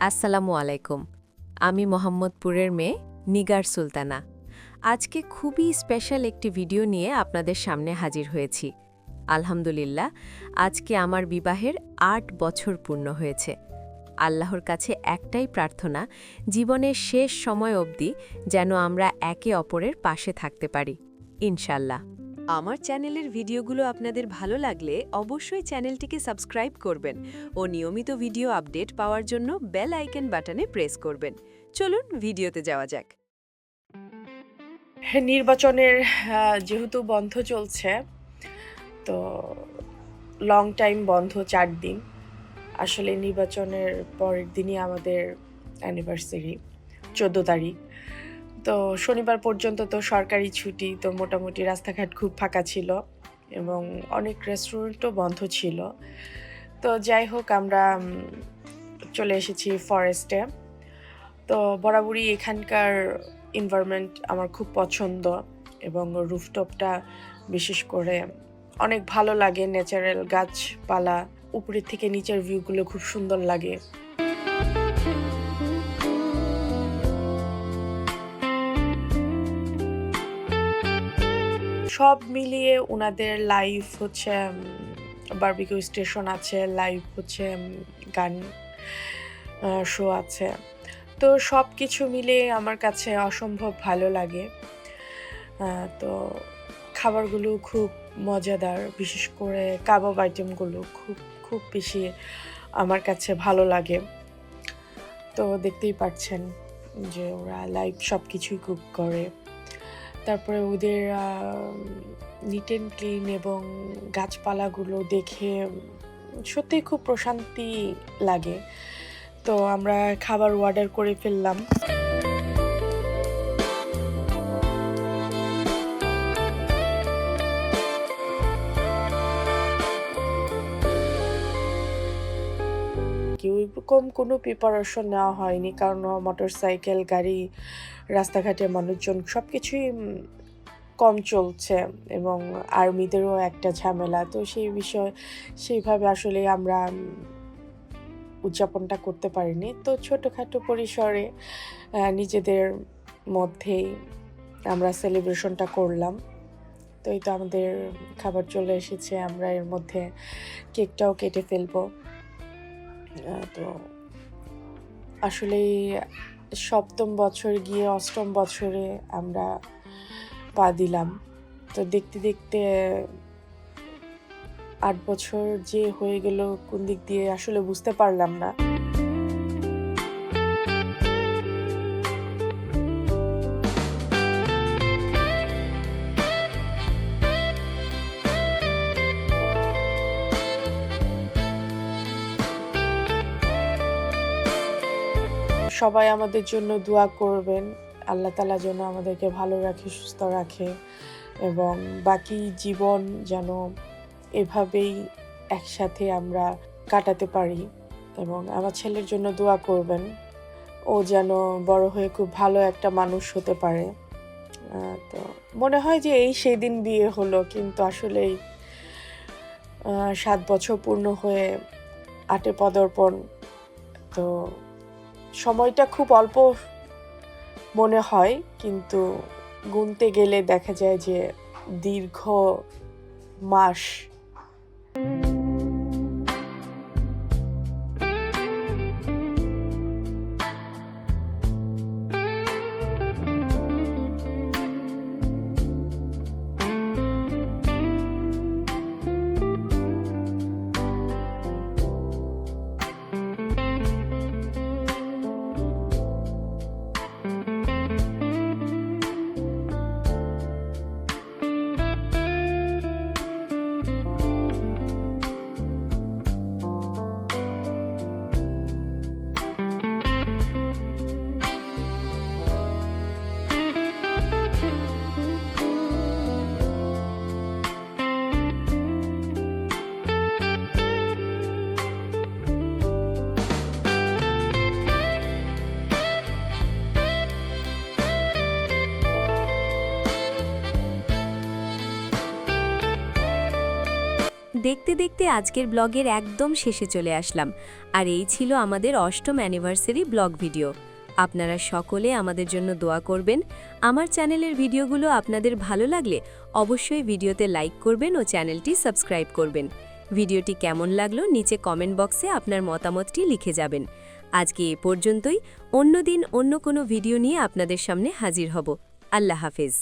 আসসালামু আলাইকুম। আমি মোহাম্মদপুরের মেয়ে নিগার সুলতানা। আজকে খুবই স্পেশাল একটি ভিডিও নিয়ে আপনাদের সামনে হাজির হয়েছি। আলহামদুলিল্লাহ, আজকে আমার বিবাহের ৮ বছর পূর্ণ হয়েছে। আল্লাহর কাছে একটাই প্রার্থনা, জীবনের শেষ সময় অবধি যেন আমরা একে অপরের পাশে থাকতে পারি, ইনশাল্লাহ। আমার চ্যানেলের ভিডিওগুলো আপনাদের ভালো লাগলে অবশ্যই চ্যানেলটিকে সাবস্ক্রাইব করবেন ও নিয়মিত ভিডিও আপডেট পাওয়ার জন্য বেল আইকন বাটনে প্রেস করবেন। চলুন ভিডিওতে যাওয়া যাক। নির্বাচনের যেহেতু বন্ধ চলছে, তো লং টাইম বন্ধ 4 দিন। আসলে নির্বাচনের পরের দিনই আমাদের অ্যানিভার্সারি, 14 তারিখ। তো শনিবার পর্যন্ত তো সরকারি ছুটি, তো মোটামুটি রাস্তাঘাট খুব ফাঁকা ছিল এবং অনেক রেস্টুরেন্টও বন্ধ ছিল। তো যাই হোক, আমরা চলে এসেছি ফরেস্টে। তো বরাবরই এখানকার এনভায়রনমেন্ট আমার খুব পছন্দ এবং রুফটপটা বিশেষ করে অনেক ভালো লাগে। ন্যাচারাল গাছপালা, উপরের থেকে নিচের ভিউগুলো খুব সুন্দর লাগে। সব মিলিয়ে ওনাদের লাইভ হচ্ছে, বারবিকিউ স্টেশন আছে, লাইভ হচ্ছে গান শো আছে। তো সব কিছু মিলে আমার কাছে অসম্ভব ভালো লাগে। তো খাবারগুলো খুব মজাদার, বিশেষ করে কাবাব আইটেমগুলো খুব বেশি আমার কাছে ভালো লাগে। তো দেখতেই পাচ্ছেন যে ওরা লাইভ সব কিছুই কুক করে। তারপরে ওদের নিট অ্যান্ড ক্লিন এবং গাছপালাগুলো দেখে সত্যিই খুব প্রশান্তি লাগে। তো আমরা খাবার অর্ডার করে ফেললাম। ওইরকম কোনো প্রিপারেশন নেওয়া হয়নি, কারণ মোটরসাইকেল গাড়ি, রাস্তাঘাটে মানুষজন সব কিছুই কম চলছে এবং আর্মিদেরও একটা ঝামেলা। তো সেইভাবে আসলে আমরা উদযাপনটা করতে পারিনি। তো ছোটোখাটো পরিসরে নিজেদের মধ্যেই আমরা সেলিব্রেশনটা করলাম। তো এই তো আমাদের খাবার চলে এসেছে, আমরা এর মধ্যে কেকটাও কেটে ফেলবো। তো আসলেই 7ম বছর গিয়ে 8ম বছরে আমরা পা দিলাম। তো দেখতে দেখতে 8 বছর যে হয়ে গেল কোন দিক দিয়ে আসলে বুঝতে পারলাম না। সবাই আমাদের জন্য দোয়া করবেন, আল্লাহ তাআলা যেন আমাদেরকে ভালো রাখে, সুস্থ রাখে এবং বাকি জীবন যেন এভাবেই একসাথে আমরা কাটাতে পারি। এবং আমার ছেলের জন্য দোয়া করবেন, ও যেন বড় হয়ে খুব ভালো একটা মানুষ হতে পারে। তো মনে হয় যে এই সেই দিন বিয়ে হলো, কিন্তু আসলেই 7 বছর পূর্ণ হয়ে 8-এ পদার্পণ। তো সময়টা খুব অল্প মনে হয়, কিন্তু গুনতে গেলে দেখা যায় যে দীর্ঘ মাস। দেখতে দেখতে আজকের ব্লগের একদম শেষে চলে আসলাম, আর এই ছিল আমাদের 8ম অ্যানিভার্সারি ব্লগ ভিডিও। আপনারা সকলে আমাদের জন্য দোয়া করবেন। আমার চ্যানেলের ভিডিওগুলো আপনাদের ভালো লাগলে অবশ্যই ভিডিওতে লাইক করবেন ও চ্যানেলটি সাবস্ক্রাইব করবেন। ভিডিওটি কেমন লাগলো নিচে কমেন্ট বক্সে আপনার মতামতটি লিখে যাবেন। আজকে এ পর্যন্তই, অন্য দিন অন্য কোনো ভিডিও নিয়ে আপনাদের সামনে হাজির হব। আল্লাহ হাফেজ।